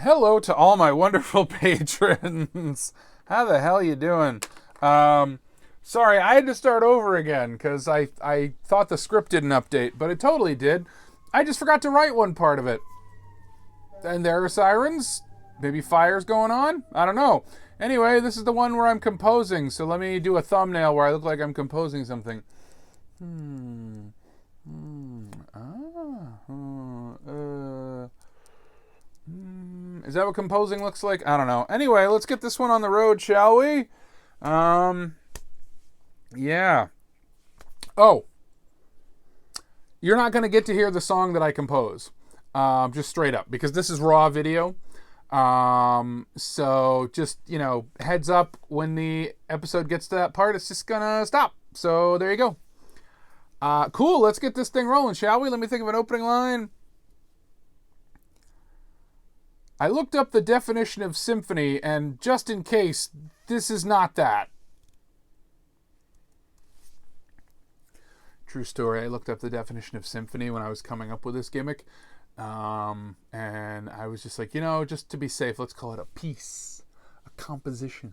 Hello to all my wonderful patrons. How the hell you doing? Sorry, I had to start over again because I thought the script didn't update, but it totally did. I just forgot to write one part of it. And there are sirens. Maybe fire's going on? I don't know. Anyway, this is the one where I'm composing, so let me do a thumbnail where I look like I'm composing something. Is that what composing looks like? I don't know. Anyway, let's get this one on the road, shall we? Yeah. Oh. You're not going to get to hear the song that I compose. Just straight up. Because this is raw video. So just, heads up when the episode gets to that part, it's just going to stop. So there you go. Cool. Let's get this thing rolling, shall we? Let me think of an opening line. I looked up the definition of symphony, and just in case, this is not that. True story, I looked up the definition of symphony when I was coming up with this gimmick. And I was just like, just to be safe, let's call it a piece, a composition.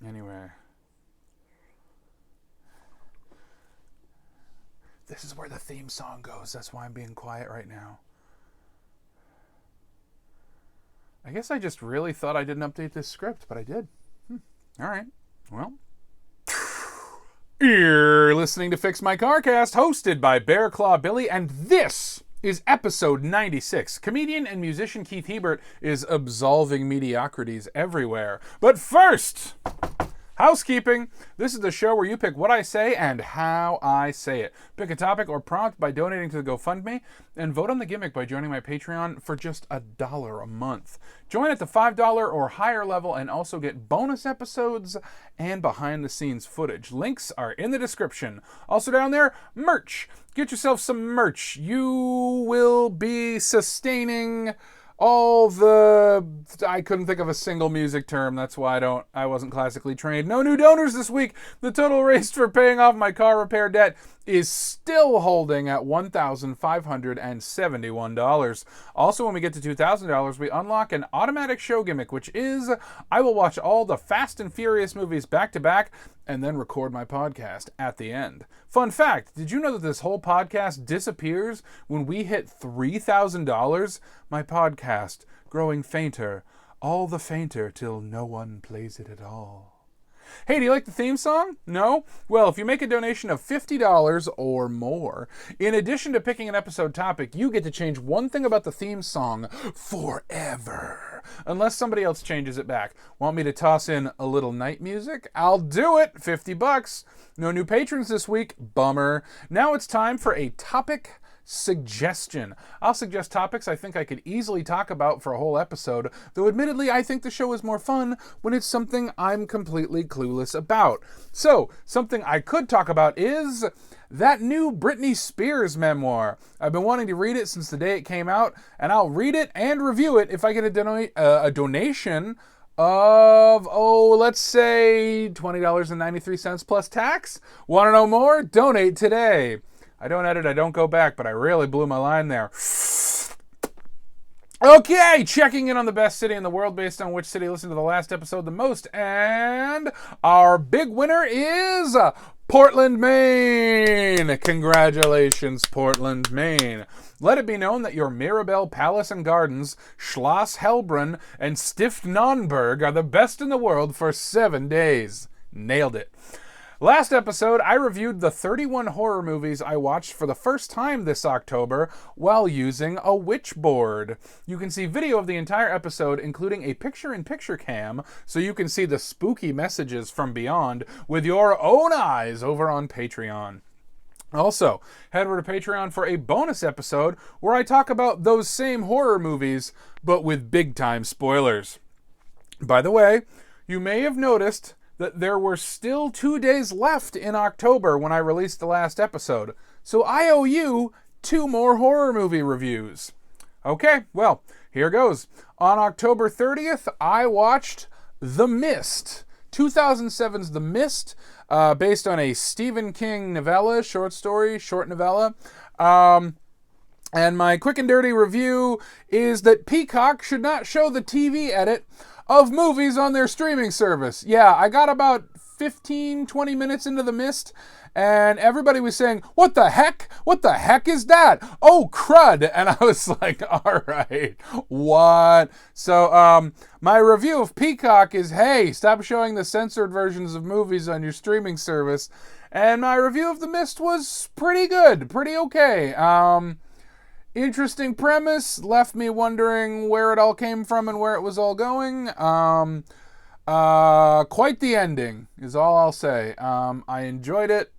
Anyway. This is where the theme song goes. That's why I'm being quiet right now. I guess I just really thought I didn't update this script, but I did. All right. Well. You're listening to Fix My Carcast, hosted by Bear Claw Billy, and this is episode 96. Comedian and musician Keith Hebert is absolving mediocrities everywhere. But first, housekeeping. This is the show where you pick what I say and how I say it. Pick a topic or prompt by donating to the GoFundMe, and vote on the gimmick by joining my Patreon for just $1 a month. Join at the $5 or higher level and also get bonus episodes and behind-the-scenes footage. Links are in the description. Also down there, merch. Get yourself some merch. You will be sustaining all the... I couldn't think of a single music term. That's why I wasn't classically trained. No new donors this week. The total raised for paying off my car repair debt is still holding at $1,571. Also, when we get to $2,000, we unlock an automatic show gimmick, which is I will watch all the Fast and Furious movies back to back and then record my podcast at the end. Fun fact, did you know that this whole podcast disappears when we hit $3,000? My podcast, growing fainter, all the fainter till no one plays it at all. Hey, do you like the theme song? No? Well, if you make a donation of $50 or more, in addition to picking an episode topic, you get to change one thing about the theme song forever. Unless somebody else changes it back. Want me to toss in a little night music? I'll do it! $50. No new patrons this week. Bummer. Now it's time for a topic suggestion. I'll suggest topics I think I could easily talk about for a whole episode, though admittedly I think the show is more fun when it's something I'm completely clueless about. So, something I could talk about is that new Britney Spears memoir. I've been wanting to read it since the day it came out, and I'll read it and review it if I get a donation of, let's say $20.93 plus tax. Want to know more? Donate today. I don't edit, I don't go back, but I really blew my line there. Okay, checking in on the best city in the world based on which city listened to the last episode the most. And our big winner is Portland, Maine. Congratulations, Portland, Maine. Let it be known that your Mirabelle Palace and Gardens, Schloss Hellbrunn, and Stift Nonnberg are the best in the world for 7 days. Nailed it. Last episode, I reviewed the 31 horror movies I watched for the first time this October while using a witchboard. You can see video of the entire episode, including a picture-in-picture cam, so you can see the spooky messages from beyond with your own eyes over on Patreon. Also, head over to Patreon for a bonus episode where I talk about those same horror movies, but with big-time spoilers. By the way, you may have noticed that there were still 2 days left in October when I released the last episode. So I owe you 2 more horror movie reviews. Okay, well, here goes. On October 30th, I watched The Mist. 2007's The Mist, based on a Stephen King novella, short novella. And my quick and dirty review is that Peacock should not show the TV edit of movies on their streaming service. Yeah, I got about 15, 20 minutes into The Mist, and everybody was saying, what the heck? What the heck is that? Oh, crud. And I was like, all right, what? So my review of Peacock is, hey, stop showing the censored versions of movies on your streaming service. And my review of The Mist was pretty good, pretty okay. Interesting premise, left me wondering where it all came from and where it was all going. Quite the ending is all I'll say. I enjoyed it.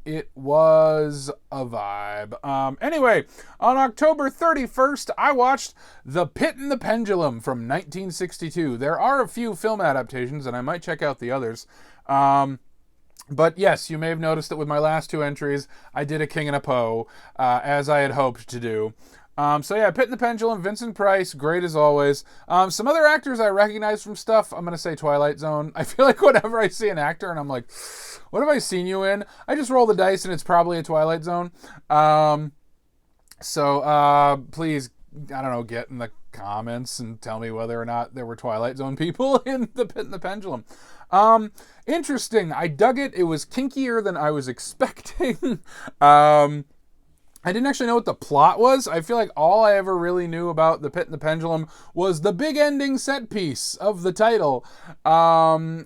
It was a vibe. Anyway, on October 31st, I watched The Pit and the Pendulum from 1962. There are a few film adaptations, and I might check out the others. But yes, you may have noticed that with my last two entries, I did a King and a Poe, as I had hoped to do. So yeah, Pit and the Pendulum, Vincent Price, great as always. Some other actors I recognize from stuff, I'm going to say Twilight Zone. I feel like whenever I see an actor and I'm like, what have I seen you in? I just roll the dice and it's probably a Twilight Zone. So please, I don't know, get in the comments and tell me whether or not there were Twilight Zone people in The Pit and the Pendulum. Interesting. I dug it. It was kinkier than I was expecting. I didn't actually know what the plot was. I feel like all I ever really knew about The Pit and the Pendulum was the big ending set piece of the title,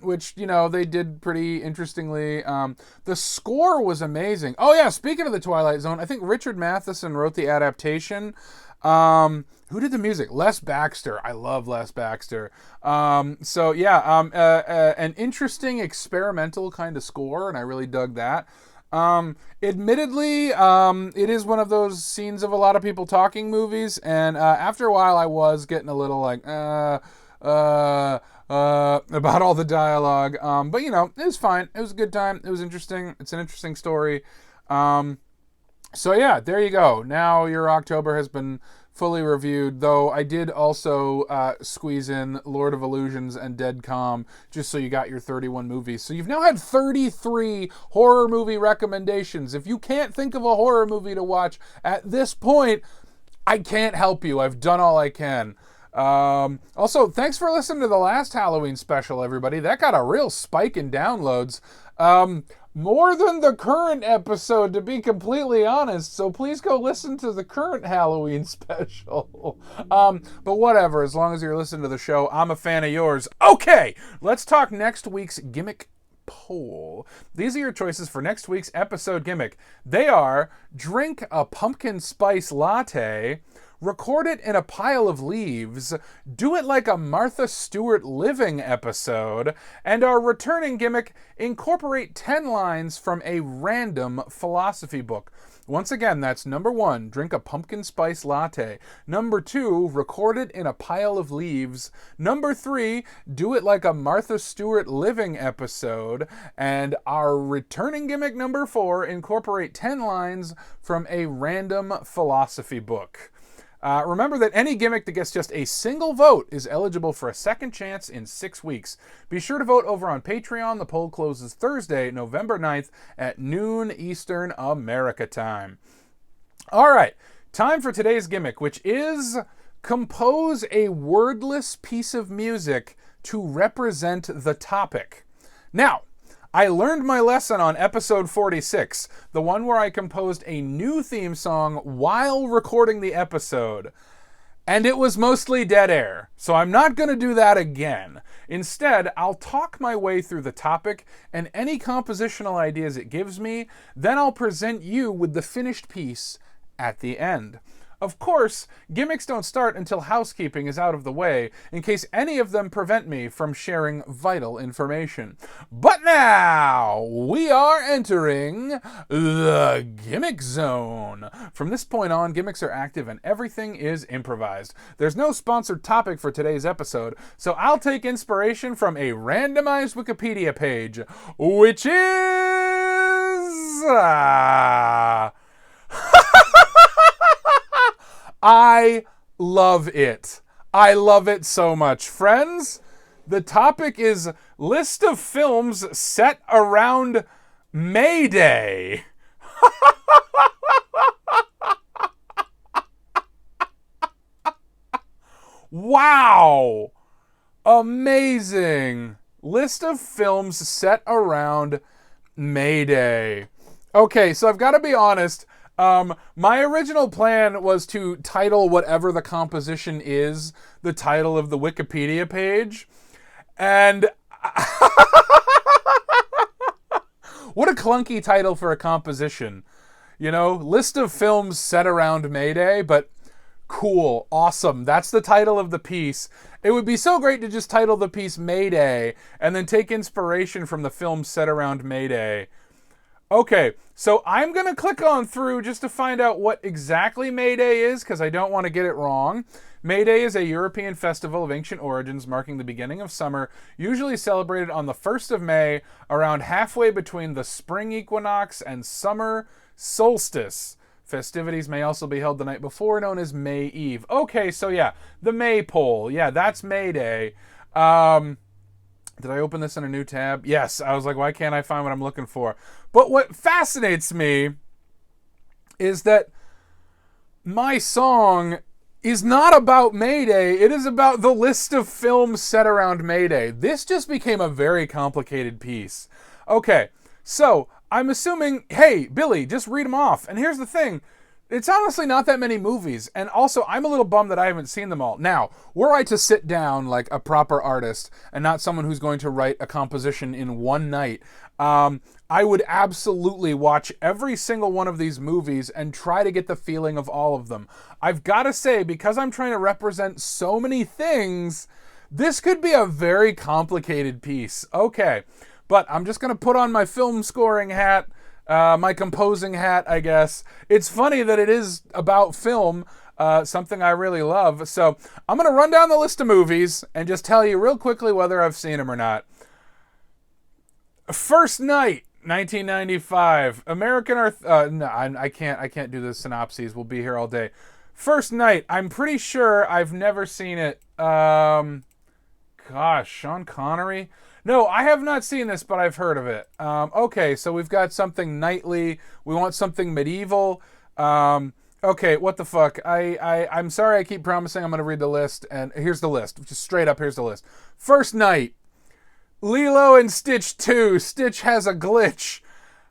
which, you know, they did pretty interestingly. The score was amazing. Oh yeah, speaking of the Twilight Zone, I think Richard Matheson wrote the adaptation. Who did the music? Les Baxter. I love Les Baxter. So yeah, an interesting experimental kind of score, and I really dug that. Admittedly, it is one of those scenes of a lot of people talking movies, and after a while I was getting a little like, about all the dialogue. But you know, it was fine. It was a good time. It was interesting. It's an interesting story. So yeah, there you go. Now your October has been fully reviewed, though I did also squeeze in Lord of Illusions and Dead Calm, just so you got your 31 movies. So you've now had 33 horror movie recommendations. If you can't think of a horror movie to watch at this point, I can't help you. I've done all I can. Also, thanks for listening to the last Halloween special, everybody. That got a real spike in downloads. More than the current episode, to be completely honest, so please go listen to the current Halloween special. But whatever, as long as you're listening to the show, I'm a fan of yours. Okay, let's talk next week's gimmick poll. These are your choices for next week's episode gimmick. They are: drink a pumpkin spice latte, record it in a pile of leaves, do it like a Martha Stewart living episode, and our returning gimmick: incorporate 10 lines from a random philosophy book. Once again, that's number 1, drink a pumpkin spice latte. Number 2, record it in a pile of leaves. Number 3, do it like a Martha Stewart living episode. And our returning gimmick number 4, incorporate 10 lines from a random philosophy book. Remember that any gimmick that gets just a single vote is eligible for a second chance in 6 weeks. Be sure to vote over on Patreon. The poll closes Thursday, November 9th at noon Eastern America time. All right, time for today's gimmick, which is compose a wordless piece of music to represent the topic. Now, I learned my lesson on episode 46, the one where I composed a new theme song while recording the episode. And it was mostly dead air, so I'm not going to do that again. Instead, I'll talk my way through the topic and any compositional ideas it gives me, then I'll present you with the finished piece at the end. Of course, gimmicks don't start until housekeeping is out of the way, in case any of them prevent me from sharing vital information. But now, we are entering the Gimmick Zone. From this point on, gimmicks are active and everything is improvised. There's no sponsored topic for today's episode, so I'll take inspiration from a randomized Wikipedia page, which is... I love it. I love it so much. Friends, the topic is list of films set around May Day. Wow! Amazing! List of films set around May Day. Okay, so I've got to be honest. My original plan was to title whatever the composition is the title of the Wikipedia page. And what a clunky title for a composition. You know, list of films set around May Day, but cool, awesome. That's the title of the piece. It would be so great to just title the piece May Day and then take inspiration from the films set around May Day. Okay, so I'm going to click on through just to find out what exactly May Day is, because I don't want to get it wrong. May Day is a European festival of ancient origins marking the beginning of summer, usually celebrated on the 1st of May, around halfway between the spring equinox and summer solstice. Festivities may also be held the night before, known as May Eve. Okay, so yeah, the Maypole. Yeah, that's May Day. Did I open this in a new tab? Yes. I was like, why can't I find what I'm looking for? But what fascinates me is that my song is not about May Day. It is about the list of films set around May Day. This just became a very complicated piece. Okay, so I'm assuming, hey, Billy, just read them off. And here's the thing. It's honestly not that many movies. And also, I'm a little bummed that I haven't seen them all. Now, were I to sit down like a proper artist and not someone who's going to write a composition in one night, I would absolutely watch every single one of these movies and try to get the feeling of all of them. I've got to say, because I'm trying to represent so many things, this could be a very complicated piece. Okay, but I'm just going to put on my film scoring hat, my composing hat, I guess. It's funny that it is about film, something I really love. So I'm going to run down the list of movies and just tell you real quickly whether I've seen them or not. First Night, 1995. American Earth. No, I can't do the synopses. We'll be here all day. First Night. I'm pretty sure I've never seen it. Gosh, Sean Connery. No, I have not seen this, but I've heard of it. Okay, so we've got something knightly. We want something medieval. Okay, what the fuck? I'm sorry I keep promising I'm going to read the list, and here's the list. Just straight up, here's the list. First Night. Lilo and Stitch 2. Stitch has a glitch.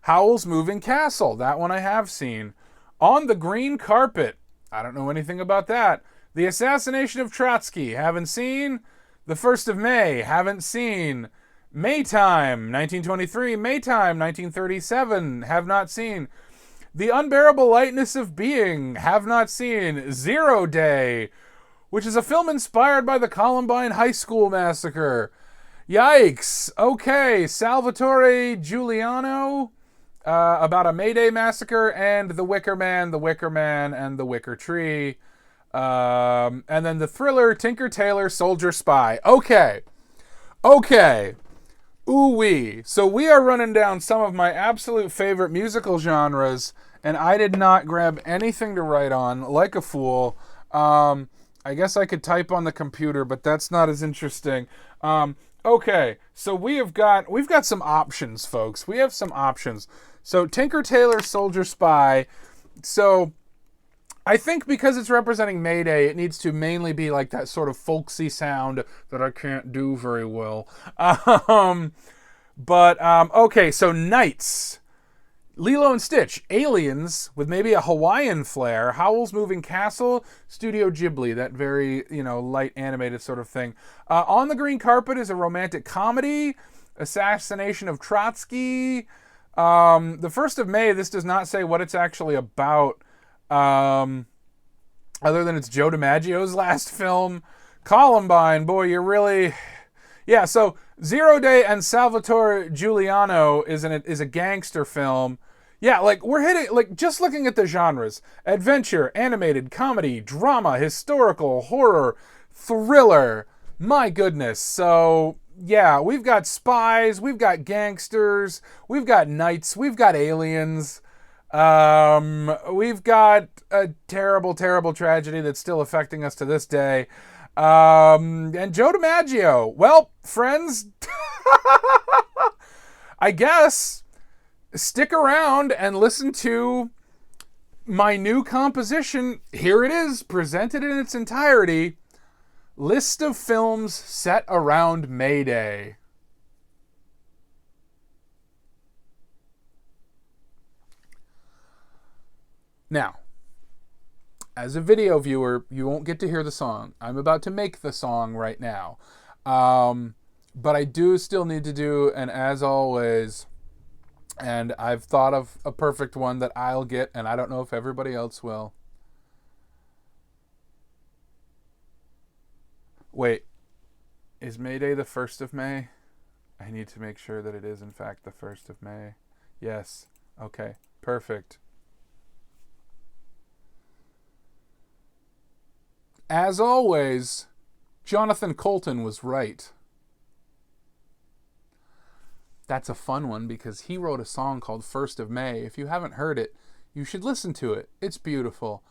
Howl's Moving Castle. That one I have seen. On the Green Carpet. I don't know anything about that. The Assassination of Trotsky. Haven't seen. The 1st of May. Haven't seen. Maytime. 1923. Maytime. 1937. Have not seen. The Unbearable Lightness of Being. Have not seen. Zero Day, which is a film inspired by the Columbine High School massacre. Yikes. Okay, Salvatore Giuliano, about a May Day massacre, and The Wicker Man, and The Wicker Tree. And then the thriller Tinker Tailor Soldier Spy. Okay. Ooh-wee. So we are running down some of my absolute favorite musical genres, and I did not grab anything to write on, like a fool. I guess I could type on the computer, but that's not as interesting. Okay, so we've got some options, folks. We have some options. So Tinker Tailor Soldier Spy. So I think because it's representing May Day, it needs to mainly be like that sort of folksy sound that I can't do very well. Okay, so Knights. Lilo and Stitch, Aliens, with maybe a Hawaiian flair, Howl's Moving Castle, Studio Ghibli, that very, light animated sort of thing. On the Green Carpet is a romantic comedy, Assassination of Trotsky. The 1st of May, this does not say what it's actually about, other than it's Joe DiMaggio's last film. Columbine, boy, you're really... Yeah, so Zero Day and Salvatore Giuliano is a gangster film. Yeah, we're hitting, just looking at the genres. Adventure, animated, comedy, drama, historical, horror, thriller. My goodness. So, yeah, we've got spies, we've got gangsters, we've got knights, we've got aliens. We've got a terrible, terrible tragedy that's still affecting us to this day. And Joe DiMaggio. Well, friends, I guess stick around and listen to my new composition. Here it is, presented in its entirety. List of films set around May Day. Now, as a video viewer, you won't get to hear the song. I'm about to make the song right now. But I do still need to do an as always, and I've thought of a perfect one that I'll get, and I don't know if everybody else will. Wait, is May Day the 1st of May? I need to make sure that it is in fact the 1st of May. Yes. Okay. Perfect. As always, Jonathan Colton was right. That's a fun one because he wrote a song called 1st of May. If you haven't heard it, you should listen to it. It's beautiful.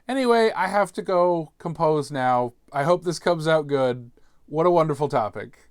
Anyway, I have to go compose now. I hope this comes out good. What a wonderful topic.